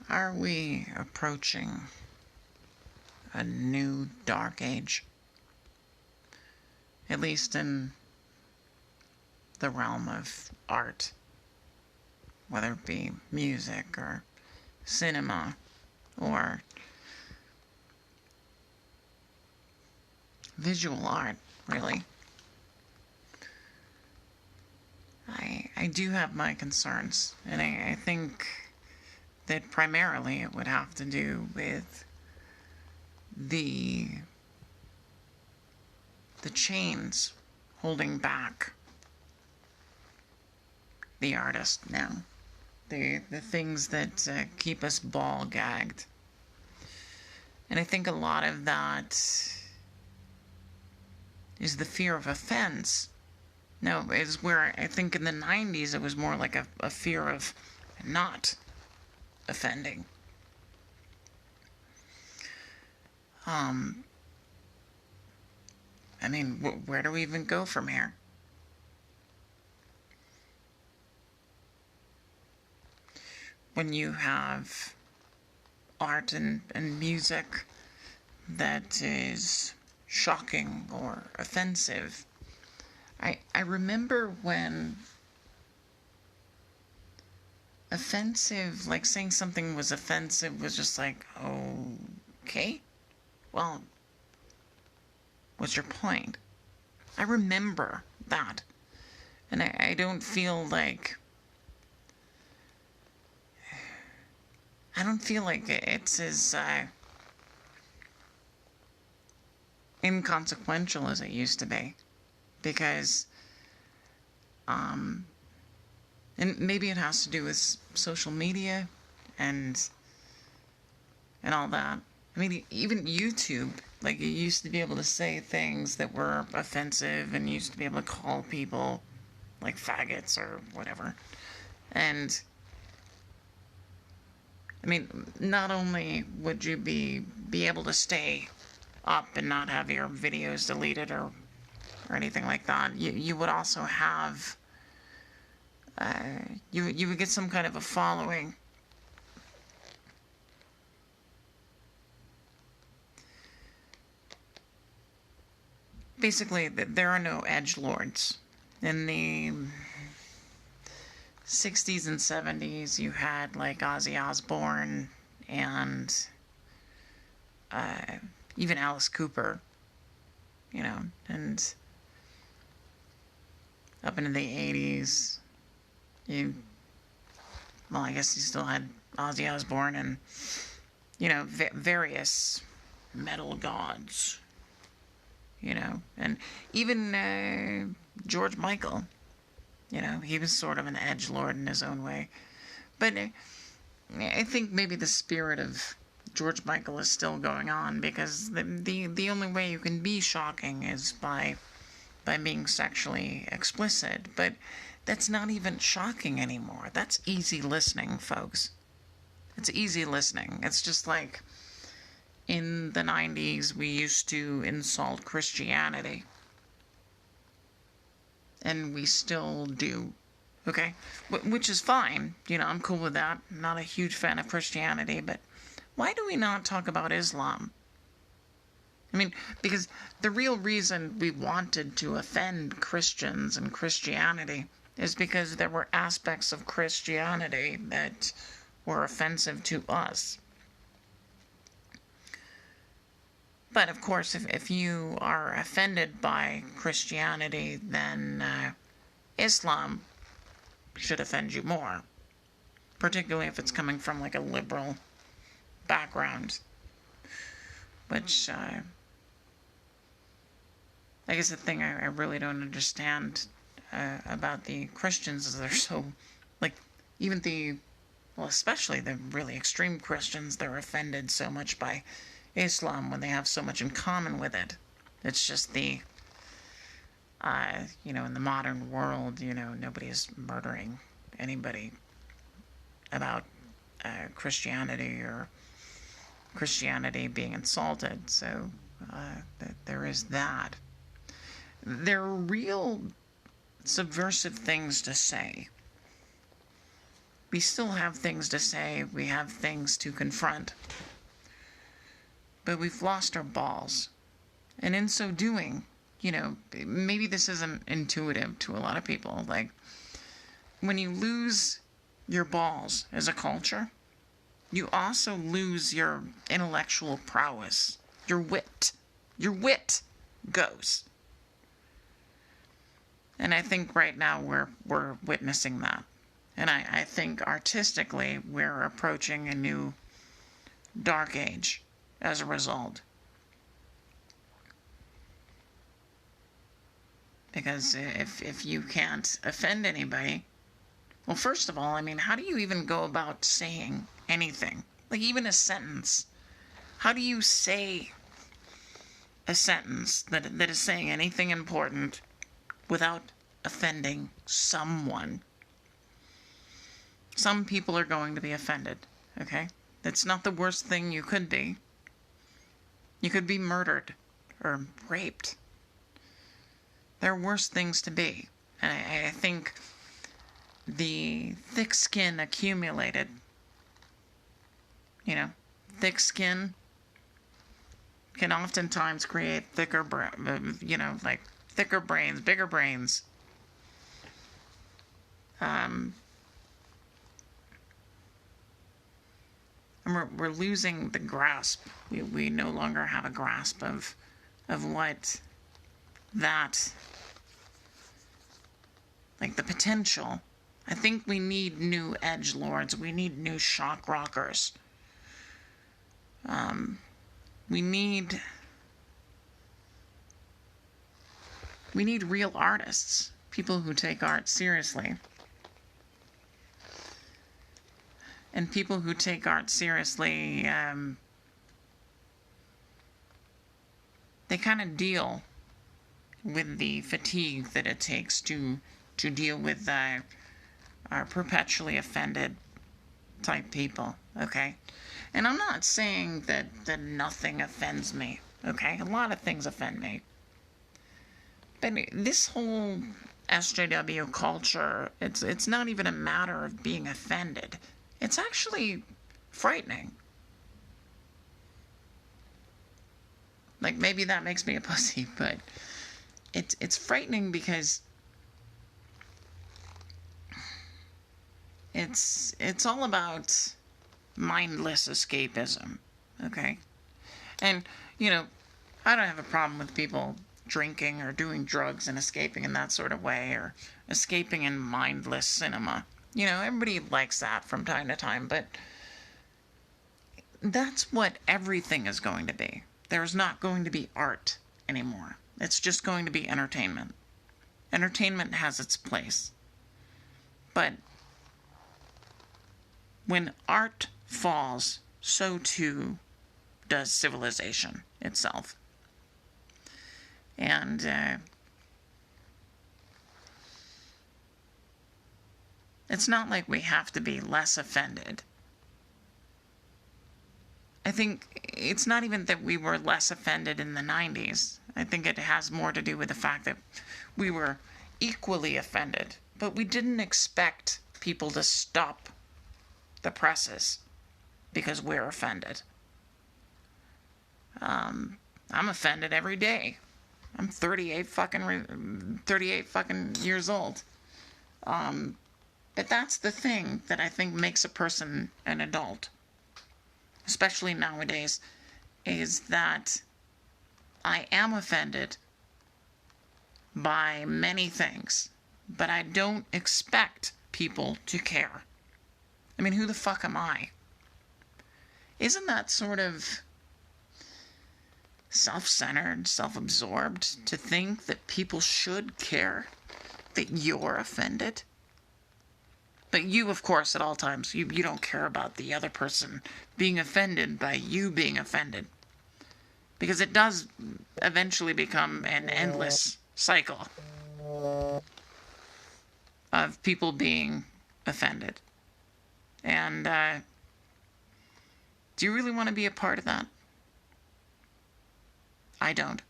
Are we approaching a new dark age? At least in the realm of art, whether it be music or cinema or visual art, really. I do have my concerns, and I think that primarily it would have to do with the chains holding back the artist now. The things that keep us ball gagged. And I think a lot of that is the fear of offense. No, it's where I think in the 90s it was more like a fear of not offending. I mean, where do we even go from here? When you have art and music that is shocking or offensive. I remember when offensive, like saying something was offensive was just like, okay, well, what's your point? I remember that. And I don't feel like it's as inconsequential as it used to be. Because, and maybe it has to do with social media and all that. I mean, even YouTube, like, you used to be able to say things that were offensive and you used to be able to call people, like, faggots or whatever. And, I mean, not only would you be able to stay up and not have your videos deleted or anything like that, you would also have, you would get some kind of a following. Basically, there are no edgelords. In the 60s and 70s, you had like Ozzy Osbourne and even Alice Cooper, you know, and up into the 80s, I guess you still had Ozzy Osbourne and, you know, various metal gods, you know, and even George Michael, you know, he was sort of an edgelord in his own way. But I think maybe the spirit of George Michael is still going on, because the only way you can be shocking is by being sexually explicit. But that's not even shocking anymore. That's easy listening, folks. It's easy listening. It's just like in the 90s we used to insult Christianity. And we still do. Okay? Which is fine. You know, I'm cool with that. I'm not a huge fan of Christianity, but why do we not talk about Islam? I mean, because the real reason we wanted to offend Christians and Christianity is because there were aspects of Christianity that were offensive to us. But of course, if you are offended by Christianity, then Islam should offend you more. Particularly if it's coming from like a liberal background. Which, I guess the thing I really don't understand about the Christians is they're so, like, even especially the really extreme Christians, they're offended so much by Islam when they have so much in common with it. It's just in the modern world, nobody is murdering anybody about Christianity or Christianity being insulted. So there is that. There are real subversive things to say We still have things to say, we have things to confront, but we've lost our balls. And in so doing, maybe this isn't intuitive to a lot of people. Like, when you lose your balls as a culture, you also lose your intellectual prowess, your wit. Your wit goes. And I think right now we're witnessing that. And I think artistically we're approaching a new dark age as a result. Because if you can't offend anybody, well, first of all, how do you even go about saying anything? Like, even a sentence. How do you say a sentence that is saying anything important without offending someone? Some people are going to be offended, okay? That's not the worst thing you could be. You could be murdered or raped. There are worse things to be. And I think the thick skin accumulated, thick skin can oftentimes create thicker brains, bigger brains. And we're losing the grasp. We no longer have a grasp of what that, like, the potential. I think we need new edgelords. We need new shock rockers. We need real artists, people who take art seriously. And people who take art seriously, they kind of deal with the fatigue that it takes to deal with our perpetually offended type people, okay? And I'm not saying that nothing offends me, okay? A lot of things offend me. But this whole SJW culture, it's not even a matter of being offended. It's actually frightening. Like, maybe that makes me a pussy, but it's frightening because it's all about mindless escapism, okay? And, I don't have a problem with people drinking or doing drugs and escaping in that sort of way, or escaping in mindless cinema. Everybody likes that from time to time, but that's what everything is going to be. There's not going to be art anymore. It's just going to be entertainment. Entertainment has its place. But when art falls, so too does civilization itself. And it's not like we have to be less offended. I think it's not even that we were less offended in the 90s. I think it has more to do with the fact that we were equally offended, but we didn't expect people to stop the presses because we're offended. I'm offended every day. I'm 38 fucking years old. But that's the thing that I think makes a person an adult, especially nowadays, is that I am offended by many things, but I don't expect people to care. Who the fuck am I? Isn't that sort of self-centered, self-absorbed to think that people should care that you're offended? But you, of course, at all times, you don't care about the other person being offended by you being offended. Because it does eventually become an endless cycle of people being offended. And do you really want to be a part of that? I don't.